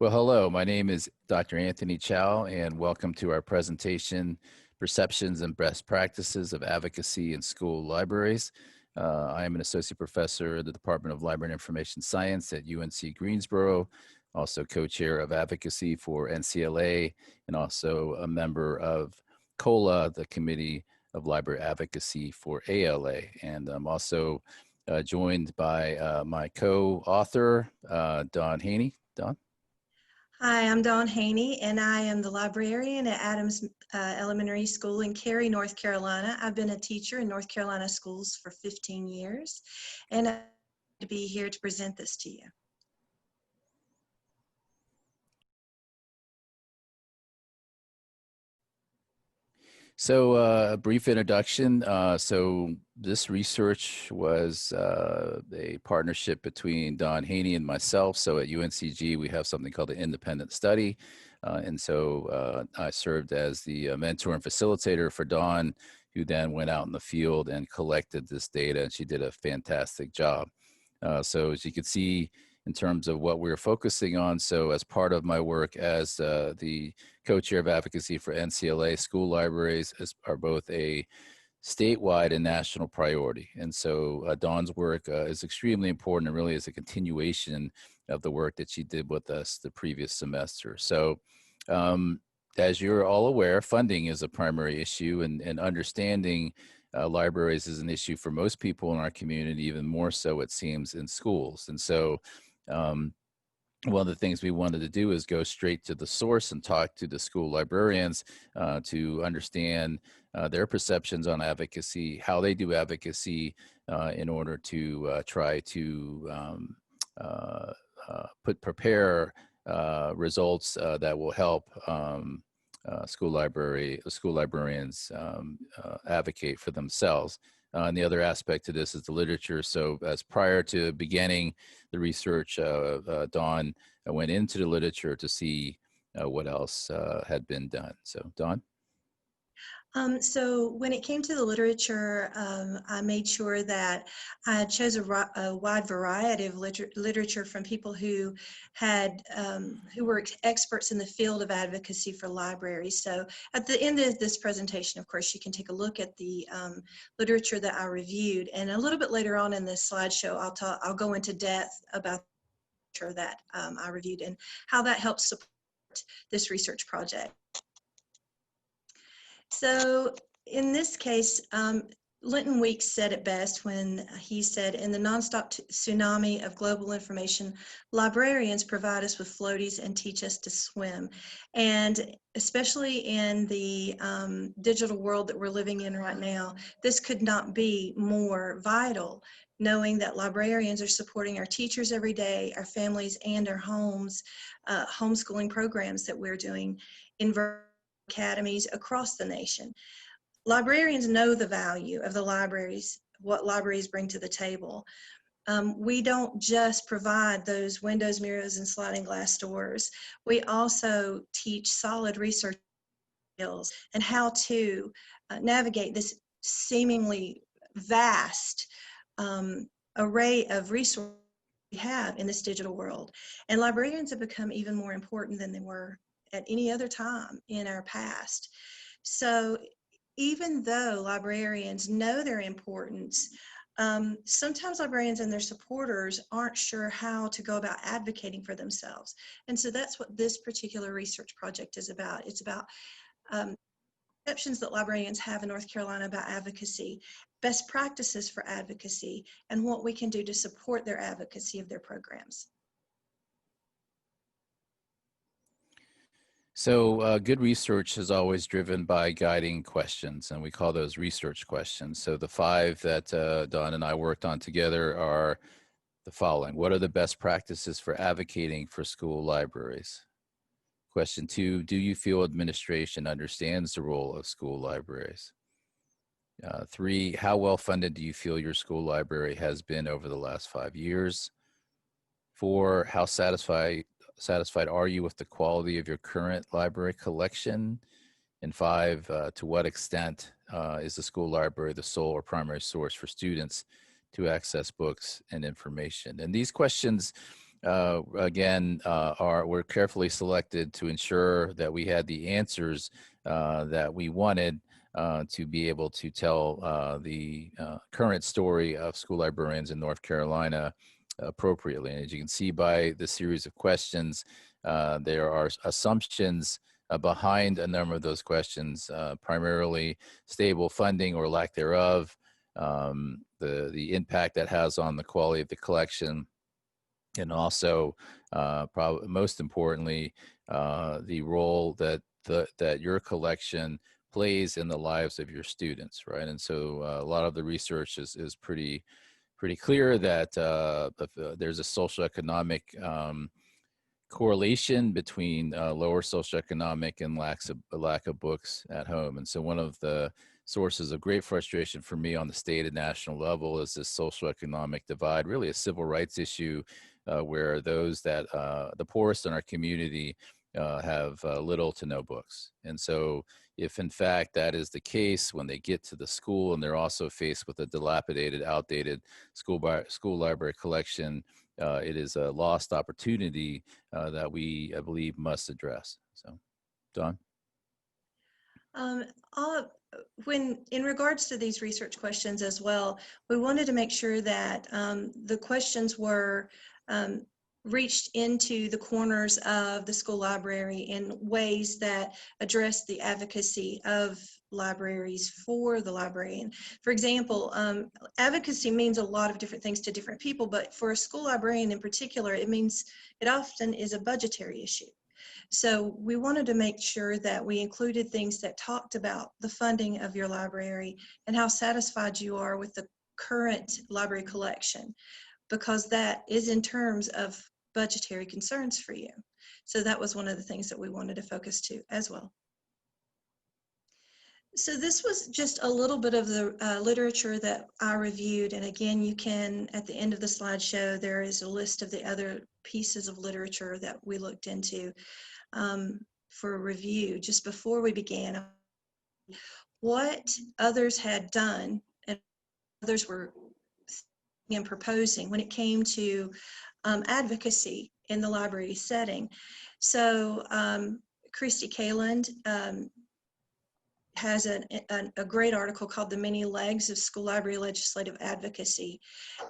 Well, hello, my name is Dr. Anthony Chow, and welcome to our presentation, Perceptions and Best Practices of Advocacy in School Libraries. I am an associate professor in the Department of Library and Information Science at UNC Greensboro, also co-chair of advocacy for NCLA, and also a member of COLA, the Committee of Library Advocacy for ALA. And I'm also joined by my co-author, Dawn Haney. Dawn? Hi, I'm Dawn Haney, and I am the librarian at Adams Elementary School in Cary, North Carolina. I've been a teacher in North Carolina schools for 15 years, and I'm to be here to present this to you. So a brief introduction. So this research was a partnership between Dawn Haney and myself. So at UNCG, we have something called the independent study. And so I served as the mentor and facilitator for Dawn, who then went out in the field and collected this data, and she did a fantastic job. So as you can see, in terms of what we're focusing on. So as part of my work as the co-chair of advocacy for NCLA, school libraries are both a statewide and national priority. And so Dawn's work is extremely important and really is a continuation of the work that she did with us the previous semester. So as you're all aware, funding is a primary issue, and understanding libraries is an issue for most people in our community, even more so it seems in schools. And so um, one of the things we wanted to do is go straight to the source and talk to the school librarians to understand their perceptions on advocacy, how they do advocacy in order to try to prepare results that will help school librarians advocate for themselves. And the other aspect to this is the literature. So as prior to beginning the research, Dawn went into the literature to see what else had been done. So Dawn? So when it came to the literature, I made sure that I chose a wide variety of literature from people who were experts in the field of advocacy for libraries. So at the end of this presentation, of course, you can take a look at the literature that I reviewed, and a little bit later on in this slideshow, I'll go into depth about the literature that I reviewed and how that helps support this research project. So in this case, Linton Weeks said it best when he said, in the nonstop tsunami of global information, librarians provide us with floaties and teach us to swim. And especially in the digital world that we're living in right now, this could not be more vital, knowing that librarians are supporting our teachers every day, our families, and our homes, homeschooling programs that we're doing in academies across the nation. Librarians know the value of the libraries, what libraries bring to the table. We don't just provide those windows, mirrors, and sliding glass doors. We also teach solid research skills and how to navigate this seemingly vast array of resources we have in this digital world. And librarians have become even more important than they were at any other time in our past. So even though librarians know their importance, sometimes librarians and their supporters aren't sure how to go about advocating for themselves. And so that's what this particular research project is about. It's about perceptions that librarians have in North Carolina about advocacy, best practices for advocacy, and what we can do to support their advocacy of their programs. So good research is always driven by guiding questions, and we call those research questions. So the 5 that Dawn and I worked on together are the following. What are the best practices for advocating for school libraries? Question 2, do you feel administration understands the role of school libraries? 3, how well funded do you feel your school library has been over the last 5 years? 4, how satisfied are you with the quality of your current library collection? And 5, to what extent is the school library the sole or primary source for students to access books and information? And these questions again, were carefully selected to ensure that we had the answers that we wanted to be able to tell the current story of school librarians in North Carolina appropriately. And as you can see by the series of questions, there are assumptions behind a number of those questions, primarily stable funding or lack thereof, the impact that has on the quality of the collection, and also, probably most importantly, the role that that your collection plays in the lives of your students, right? And so, a lot of the research is pretty clear that if, there's a socioeconomic correlation between lower socioeconomic and lack of books at home. And so one of the sources of great frustration for me on the state and national level is this socioeconomic divide, really a civil rights issue, where those that the poorest in our community have little to no books. And so if in fact that is the case when they get to the school and they're also faced with a dilapidated, outdated school library collection, it is a lost opportunity that we, I believe, must address. So, Dawn? Um, all- when in regards to these research questions as well, we wanted to make sure that the questions were reached into the corners of the school library in ways that address the advocacy of libraries for the librarian. For example, advocacy means a lot of different things to different people, but for a school librarian in particular, it often is a budgetary issue. So we wanted to make sure that we included things that talked about the funding of your library and how satisfied you are with the current library collection, because that is in terms of budgetary concerns for you. So that was one of the things that we wanted to focus to as well. So this was just a little bit of the literature that I reviewed. And again, you can, at the end of the slideshow, there is a list of the other pieces of literature that we looked into for review. Just before we began, what others had done and others were and proposing when it came to advocacy in the library setting. So Christy Kaland has a great article called The Many Legs of School Library Legislative Advocacy.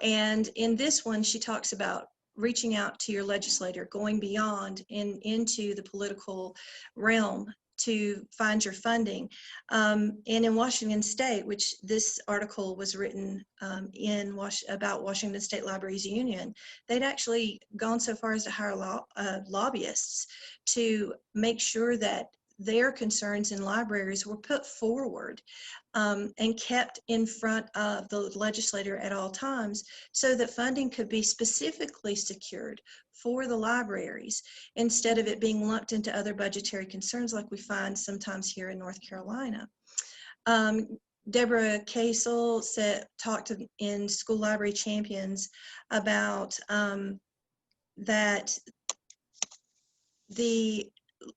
And in this one, she talks about reaching out to your legislator, going beyond into the political realm to find your funding. And in Washington State, which this article was written about Washington State Libraries Union, they'd actually gone so far as to hire lobbyists to make sure that their concerns in libraries were put forward and kept in front of the legislator at all times so that funding could be specifically secured for the libraries instead of it being lumped into other budgetary concerns like we find sometimes here in North Carolina. Deborah Casel talked in School Library Champions about that the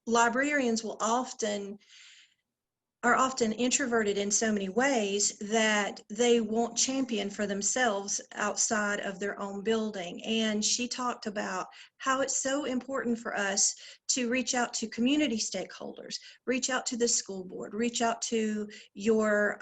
librarians are often introverted in so many ways that they won't champion for themselves outside of their own building. And she talked about how it's so important for us to reach out to community stakeholders, reach out to the school board, reach out to your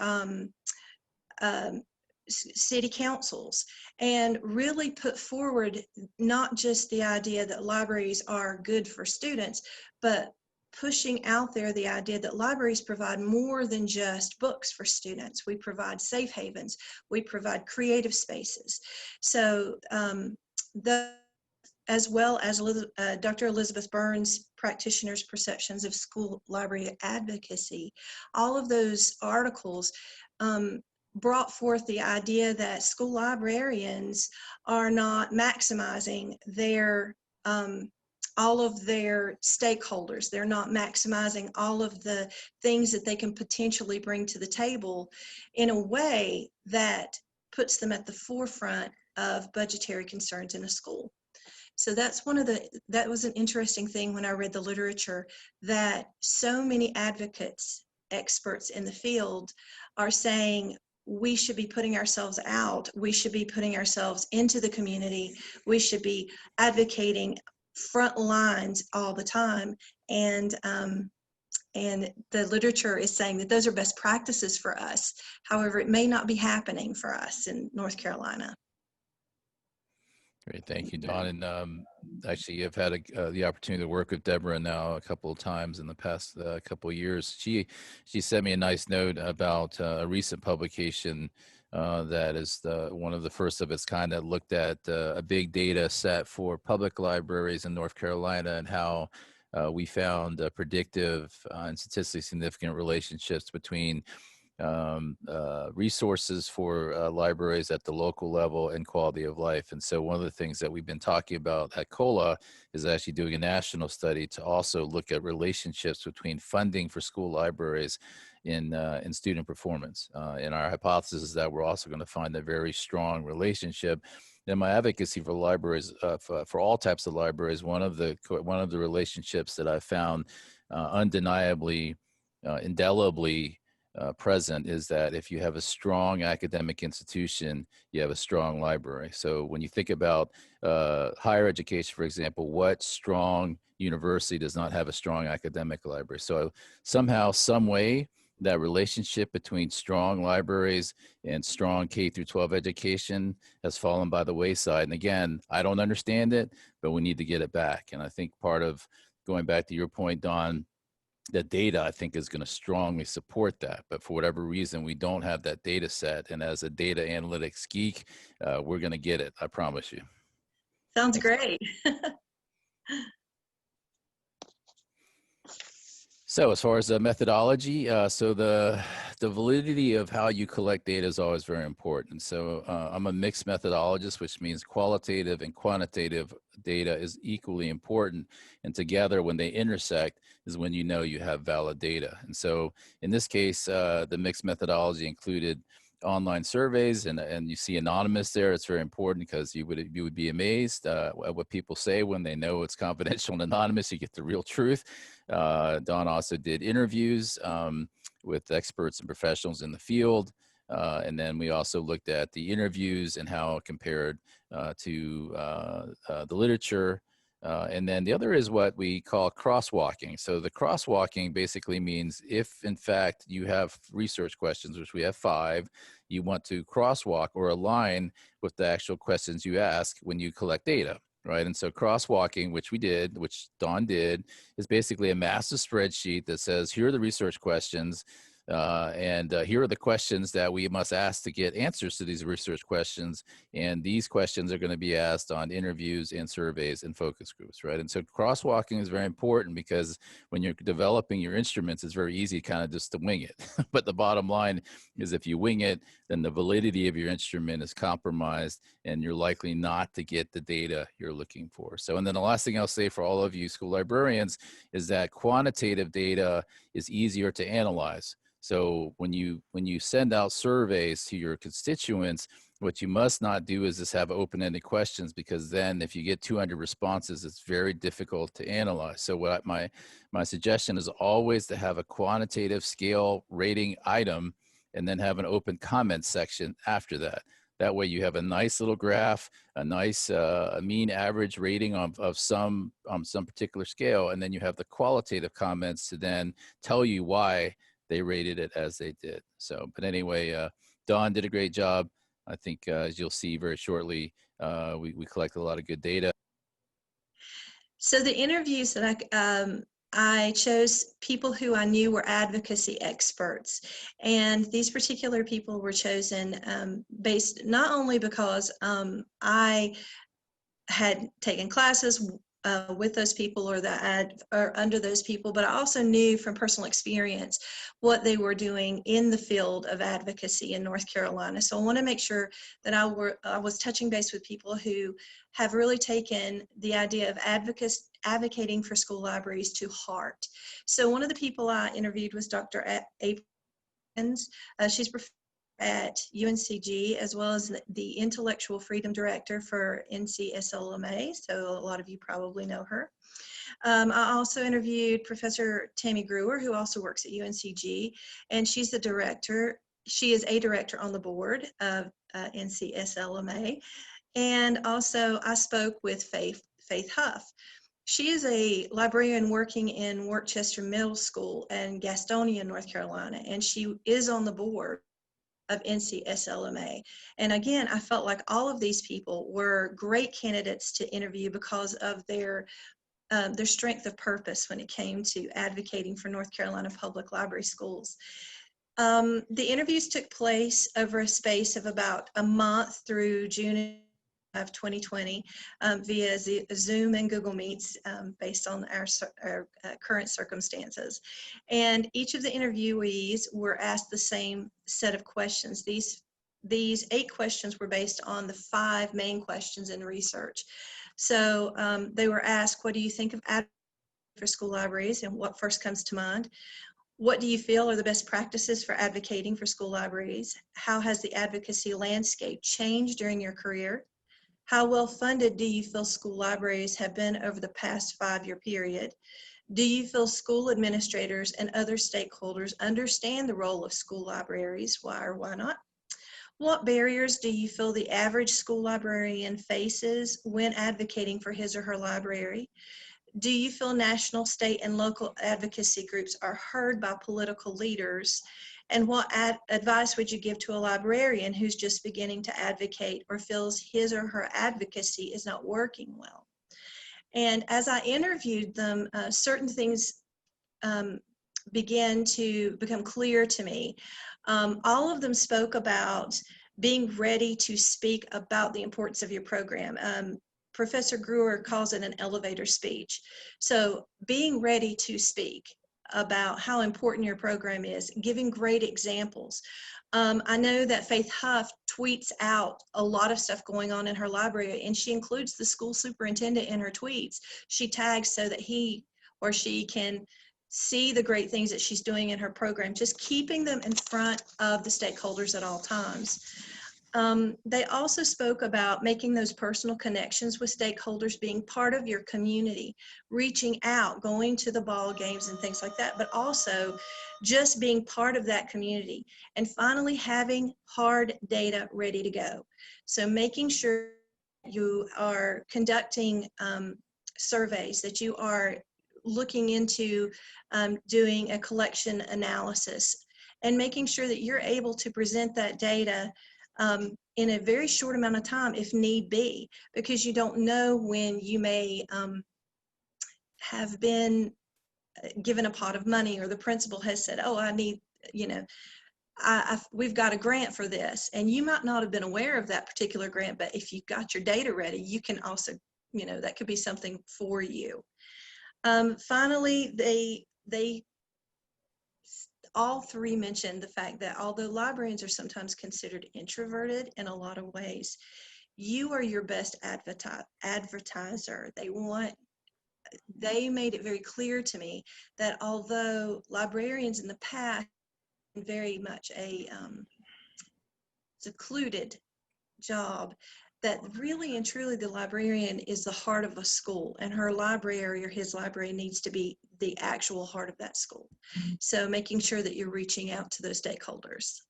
city councils, and really put forward not just the idea that libraries are good for students, but pushing out there the idea that libraries provide more than just books for students. We provide safe havens, we provide creative spaces. So as well as Dr. Elizabeth Burns' Practitioners' Perceptions of School Library Advocacy, all of those articles brought forth the idea that school librarians are not maximizing their all of their stakeholders. They're not maximizing all of the things that they can potentially bring to the table in a way that puts them at the forefront of budgetary concerns in a school. So that was an interesting thing when I read the literature, that so many advocates, experts in the field, are saying we should be putting ourselves out. We should be putting ourselves into the community. We should be advocating front lines all the time. And the literature is saying that those are best practices for us. However, it may not be happening for us in North Carolina. Great, thank you, Dawn. And actually, I've had the opportunity to work with Deborah now a couple of times in the past couple of years. She sent me a nice note about a recent publication that is one of the first of its kind that looked at a big data set for public libraries in North Carolina and how we found predictive and statistically significant relationships between resources for libraries at the local level and quality of life. And so one of the things that we've been talking about at COLA is actually doing a national study to also look at relationships between funding for school libraries in student performance. And our hypothesis is that we're also going to find a very strong relationship. In my advocacy for libraries, for all types of libraries, one of the relationships that I found undeniably, indelibly present is that if you have a strong academic institution, you have a strong library. So when you think about higher education, for example, what strong university does not have a strong academic library? So somehow, some way, that relationship between strong libraries and strong K through 12 education has fallen by the wayside. And again, I don't understand it, but we need to get it back. And I think part of going back to your point, Don, the data, I think, is going to strongly support that. But for whatever reason, we don't have that data set. And as a data analytics geek, we're going to get it. I promise you. Sounds great. So as far as the methodology, so the validity of how you collect data is always very important. So I'm a mixed methodologist, which means qualitative and quantitative data is equally important. And together, when they intersect, is when you know you have valid data. And so in this case, the mixed methodology included online surveys, and you see anonymous there. It's very important because you would be amazed at what people say when they know it's confidential and anonymous. You get the real truth. Dawn also did interviews with experts and professionals in the field. And then we also looked at the interviews and how it compared to the literature. And then the other is what we call crosswalking. So the crosswalking basically means if, in fact, you have research questions, which we have 5, you want to crosswalk or align with the actual questions you ask when you collect data, right? And so crosswalking, which we did, which Dawn did, is basically a massive spreadsheet that says, here are the research questions. And here are the questions that we must ask to get answers to these research questions. And these questions are going to be asked on interviews and surveys and focus groups, right? And so crosswalking is very important because when you're developing your instruments, it's very easy kind of just to wing it. But the bottom line is if you wing it, then the validity of your instrument is compromised and you're likely not to get the data you're looking for. So, and then the last thing I'll say for all of you school librarians is that quantitative data is easier to analyze. So when you send out surveys to your constituents, what you must not do is just have open-ended questions, because then if you get 200 responses, it's very difficult to analyze. So what my suggestion is always to have a quantitative scale rating item and then have an open comment section after that. That way you have a nice little graph, a nice mean average rating of some particular scale, and then you have the qualitative comments to then tell you why they rated it as they did. So, but anyway, Dawn did a great job. I think as you'll see very shortly, we collected a lot of good data. So the interviews that I chose people who I knew were advocacy experts, and these particular people were chosen based not only because I had taken classes with those people or under those people, but I also knew from personal experience what they were doing in the field of advocacy in North Carolina. So I want to make sure that I was touching base with people who have really taken the idea of advocating for school libraries to heart. So one of the people I interviewed was Dr. April. She's at UNCG, as well as the Intellectual Freedom Director for NCSLMA, so a lot of you probably know her. I also interviewed Professor Tammy Brewer, who also works at UNCG, and she's the director she is a director on the board of NCSLMA. And also I spoke with Faith Huff. She is a librarian working in Worcester Middle School in Gastonia, North Carolina, and she is on the board of NCSLMA. And again, I felt like all of these people were great candidates to interview because of their strength of purpose when it came to advocating for North Carolina public library schools. The interviews took place over a space of about a month through June of 2020 via Zoom and Google Meets based on our current circumstances. And each of the interviewees were asked the same set of questions. These 8 questions were based on the 5 main questions in research. So they were asked, what do you think of advocating for school libraries, and what first comes to mind? What do you feel are the best practices for advocating for school libraries? How has the advocacy landscape changed during your career? How well funded do you feel school libraries have been over the past 5-year period? Do you feel school administrators and other stakeholders understand the role of school libraries? Why or why not? What barriers do you feel the average school librarian faces when advocating for his or her library? Do you feel national, state, and local advocacy groups are heard by political leaders? And what advice would you give to a librarian who's just beginning to advocate or feels his or her advocacy is not working well? And as I interviewed them, certain things began to become clear to me. All of them spoke about being ready to speak about the importance of your program. Professor Brewer calls it an elevator speech. So being ready to speak about how important your program is, giving great examples. I know that Faith Huff tweets out a lot of stuff going on in her library, and she includes the school superintendent in her tweets. She tags so that he or she can see the great things that she's doing in her program, just keeping them in front of the stakeholders at all times. They also spoke about making those personal connections with stakeholders, being part of your community, reaching out, going to the ball games and things like that, but also just being part of that community. And finally, having hard data ready to go. So making sure you are conducting surveys, that you are looking into doing a collection analysis, and making sure that you're able to present that data in a very short amount of time if need be, because you don't know when you may have been given a pot of money, or the principal has said, oh, I need, you know, we've got a grant for this, and you might not have been aware of that particular grant, but if you've got your data ready, you can also, you know, that could be something for you. Finally, they all 3 mentioned the fact that although librarians are sometimes considered introverted in a lot of ways, you are your best advertiser. They made it very clear to me that although librarians in the past very much a secluded job, that really and truly the librarian is the heart of a school, and her library or his library needs to be the actual heart of that school. So making sure that you're reaching out to those stakeholders.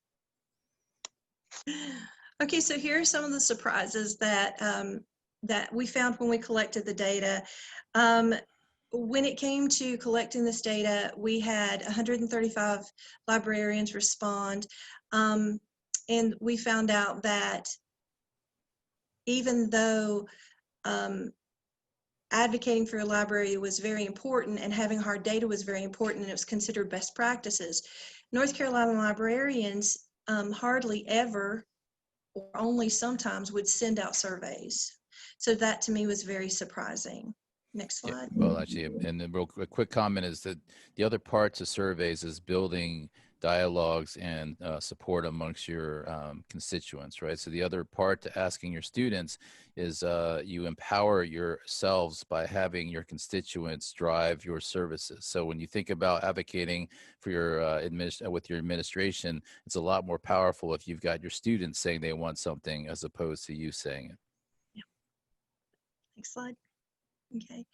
Okay, so here are some of the surprises that that we found when we collected the data. When it came to collecting this data, we had 135 librarians respond, and we found out that even though advocating for your library was very important and having hard data was very important and it was considered best practices, North Carolina librarians hardly ever or only sometimes would send out surveys. So that to me was very surprising. Next slide. Yeah, well, actually, and then a quick comment is that the other parts of surveys is building dialogues and support amongst your constituents, right? So the other part to asking your students is you empower yourselves by having your constituents drive your services. So when you think about advocating for your with your administration, it's a lot more powerful if you've got your students saying they want something as opposed to you saying it. Yeah. Next slide. Okay.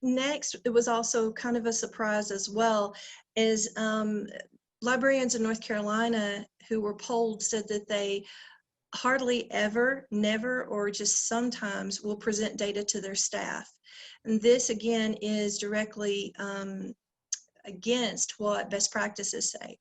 Next, it was also kind of a surprise as well, is librarians in North Carolina who were polled said that they hardly ever, never, or just sometimes will present data to their staff. And this again is directly against what best practices say.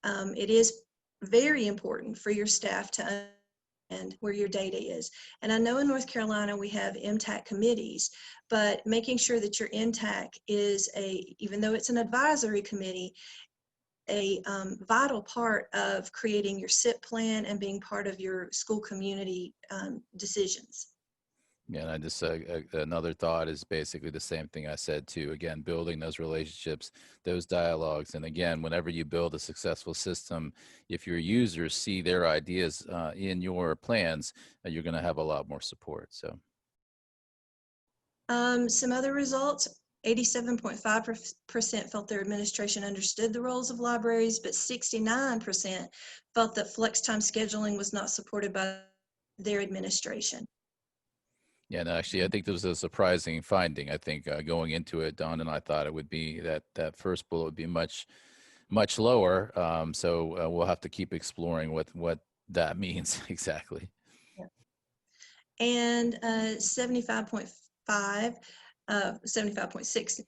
It is very important for your staff to understand where your data is. And I know in North Carolina we have MTAC committees, but making sure that your MTAC is even though it's an advisory committee, a vital part of creating your SIP plan and being part of your school community decisions. Yeah, and I just another thought is basically the same thing I said too. Again, building those relationships, those dialogues, and again, whenever you build a successful system, if your users see their ideas in your plans, you're going to have a lot more support. So, some other results. 87.5% felt their administration understood the roles of libraries, but 69% felt that flex time scheduling was not supported by their administration. yeah, and actually, I think this was a surprising finding. I think going into it, Don and I thought it would be that first bullet would be much lower. So we'll have to keep exploring what that means exactly. And 75.6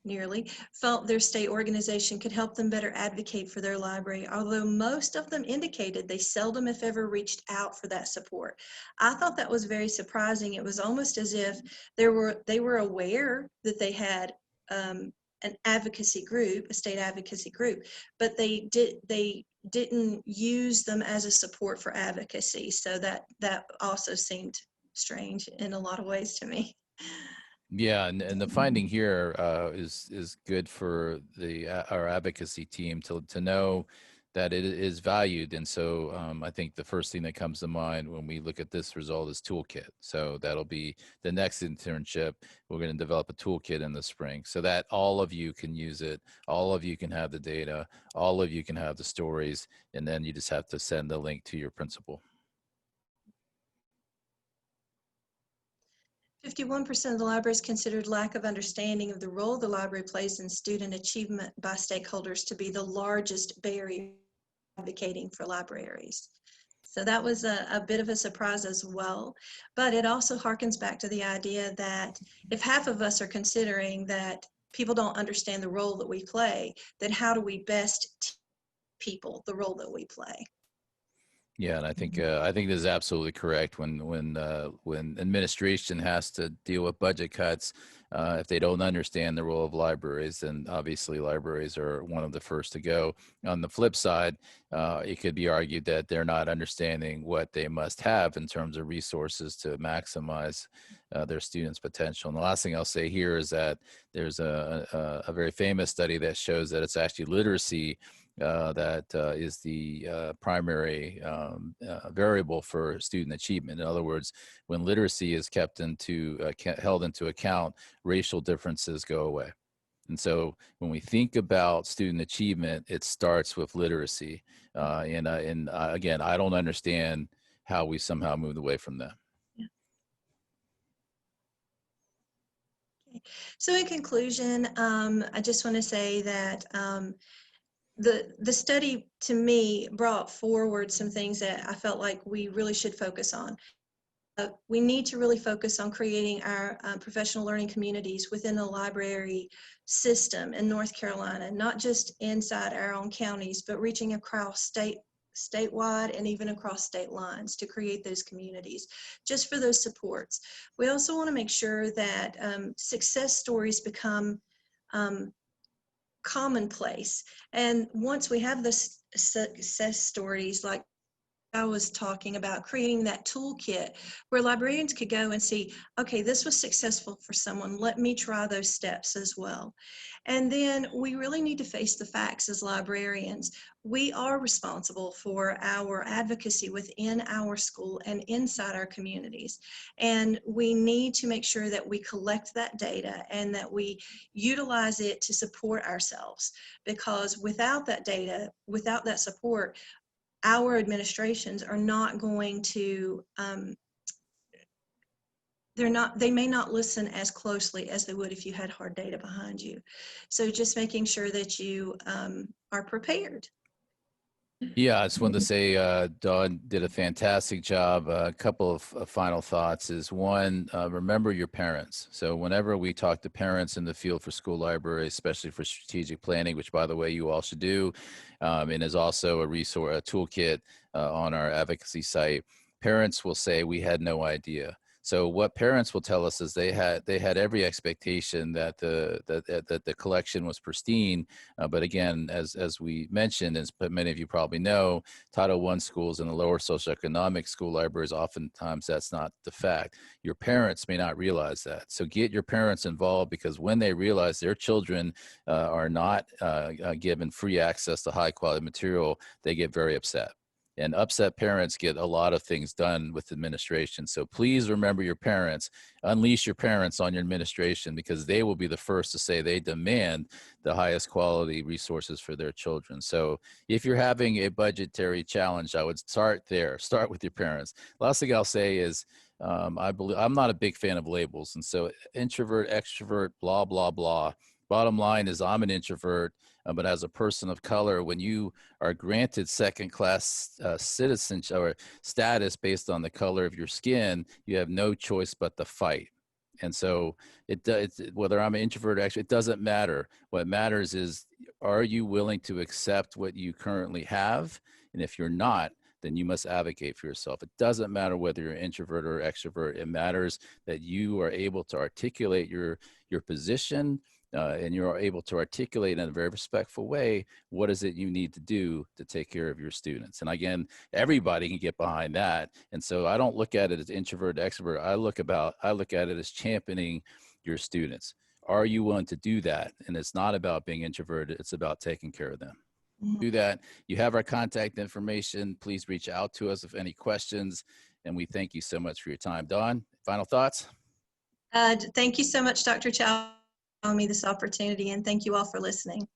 nearly felt their state organization could help them better advocate for their library, although most of them indicated they seldom, if ever, reached out for that support. I thought that was very surprising. It was almost as if they were aware that they had an advocacy group, a state advocacy group, but they didn't use them as a support for advocacy. So that also seemed strange in a lot of ways to me. Yeah, and the finding here is good for our advocacy team to know that it is valued. And so I think the first thing that comes to mind when we look at this result is toolkit. So that'll be the next internship. We're going to develop a toolkit in the spring so that all of you can use it. All of you can have the data. All of you can have the stories. And then you just have to send the link to your principal. 51% of the libraries considered lack of understanding of the role the library plays in student achievement by stakeholders to be the largest barrier advocating for libraries. So that was a bit of a surprise as well. But it also harkens back to the idea that if half of us are considering that people don't understand the role that we play, then how do we best teach people the role that we play? Yeah, and I think this is absolutely correct. When administration has to deal with budget cuts, if they don't understand the role of libraries, then obviously libraries are one of the first to go. On the flip side, it could be argued that they're not understanding what they must have in terms of resources to maximize their students' potential. And the last thing I'll say here is that there's a very famous study that shows that it's actually literacy that is the primary variable for student achievement. In other words, when literacy is held into account, racial differences go away. And so when we think about student achievement, it starts with literacy. And again, I don't understand how we somehow moved away from that. So in conclusion, I just want to say that the study to me brought forward some things that I felt like we really should focus on. We need to really focus on creating our professional learning communities within the library system in North Carolina, not just inside our own counties, but reaching across statewide and even across state lines to create those communities just for those supports. We also want to make sure that success stories become commonplace. And once we have the success stories, like I was talking about, creating that toolkit where librarians could go and see, okay, this was successful for someone, let me try those steps as well. And then we really need to face the facts as librarians. We are responsible for our advocacy within our school and inside our communities. And we need to make sure that we collect that data and that we utilize it to support ourselves. Because without that data, without that support, our administrations are not going to, they may not listen as closely as they would if you had hard data behind you. So just making sure that you are prepared Yeah, I just wanted to say Dawn did a fantastic job. A couple of final thoughts is one, remember your parents. So whenever we talk to parents in the field for school library, especially for strategic planning, which by the way, you all should do, and is also a resource, a toolkit on our advocacy site, parents will say, we had no idea. So what parents will tell us is they had every expectation that the collection was pristine, but again, as we mentioned, as many of you probably know, Title I schools and the lower socioeconomic school libraries, oftentimes that's not the fact. Your parents may not realize that. So get your parents involved, because when they realize their children are not given free access to high quality material, they get very upset. And upset parents get a lot of things done with administration. So please remember your parents, unleash your parents on your administration, because they will be the first to say they demand the highest quality resources for their children. So if you're having a budgetary challenge, I would start there, start with your parents. Last thing I'll say is, I'm not a big fan of labels. And so introvert, extrovert, blah, blah, blah. Bottom line is I'm an introvert, but as a person of color, when you are granted second class citizenship or status based on the color of your skin, you have no choice but to fight. And so whether I'm an introvert or extrovert, it doesn't matter. What matters is, are you willing to accept what you currently have? And if you're not, then you must advocate for yourself. It doesn't matter whether you're introvert or extrovert. It matters that you are able to articulate your position, and you're able to articulate in a very respectful way what is it you need to do to take care of your students. And again, everybody can get behind that. And so I don't look at it as introvert, extrovert. I look at it as championing your students. Are you willing to do that? And it's not about being introverted. It's about taking care of them. Do that. You have our contact information. Please reach out to us if any questions. And we thank you so much for your time. Dawn, final thoughts? Thank you so much, Dr. Chow, for allowing me this opportunity, and thank you all for listening.